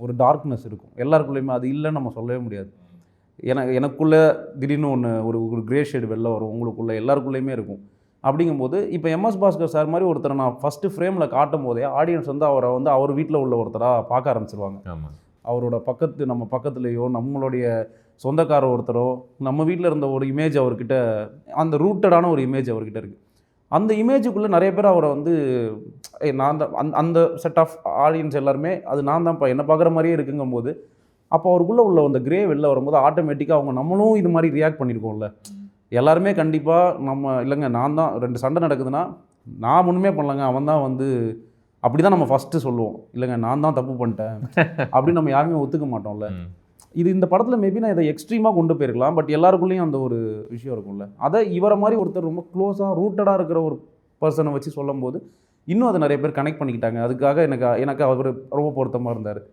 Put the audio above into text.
ஒரு டார்க்னஸ் இருக்கும் எல்லாருக்குள்ளேயுமே. அது இல்லைன்னு நம்ம சொல்லவே முடியாது. எனக்குள்ளே திடீர்னு ஒரு ஒரு கிரே ஷேடு வெளில வரும். உங்களுக்குள்ளே எல்லாருக்குள்ளேயுமே இருக்கும். அப்படிங்கும்போது இப்போ எம்எஸ் பாஸ்கர் சார் மாதிரி ஒருத்தரை நான் ஃபஸ்ட்டு ஃப்ரேமில் காட்டும் போதே ஆடியன்ஸ் வந்து அவரை வந்து அவர் வீட்டில் உள்ள ஒருத்தராக பார்க்க ஆரம்பிச்சிருவாங்க. அவரோட நம்ம பக்கத்துலேயோ நம்மளுடைய சொந்தக்கார ஒருத்தரோ நம்ம வீட்டில் இருந்த ஒரு இமேஜ் அவர்கிட்ட, அந்த ரூட்டடான ஒரு இமேஜ் அவர்கிட்ட இருக்குது. அந்த இமேஜுக்குள்ளே நிறைய பேர் அவரை வந்து நான் தான் அந்த செட் ஆஃப் ஆடியன்ஸ் எல்லாருமே அது நான் தான்ப்பா என்னை பார்க்குற மாதிரியே இருக்குங்கும்போது, அப்போ அவருக்குள்ளே உள்ள அந்த கிரே வெளில வரும்போது ஆட்டோமேட்டிக்காக அவங்க நம்மளும் இது மாதிரி ரியாக்ட் பண்ணியிருக்கோம்ல. எல்லாருமே கண்டிப்பாக நம்ம இல்லைங்க நான் தான் 2 சண்டை நடக்குதுன்னா நான் ஒன்றுமே பண்ணலங்க அவன் தான் வந்து அப்படி தான் நம்ம ஃபஸ்ட்டு சொல்லுவோம். இல்லைங்க நான் தான் தப்பு பண்ணிட்டேன் அப்படின்னு நம்ம யாருமே ஒத்துக்க மாட்டோம்ல. இது இந்த படத்தில் மேபி நான் இதை எக்ஸ்ட்ரீமாக கொண்டு போயிருக்கலாம். பட் எல்லாருக்குள்ளேயும் அந்த ஒரு விஷயம் இருக்கும்ல. அதை இவரை மாதிரி ஒருத்தர் ரொம்ப க்ளோஸாக ரூட்டடாக இருக்கிற ஒரு பர்சனை வச்சு சொல்லும் போது இன்னும் அதை நிறைய பேர் கனெக்ட் பண்ணிக்கிட்டாங்க. அதுக்காக எனக்கு அவர் ரொம்ப பொருத்தமாக இருந்தார்.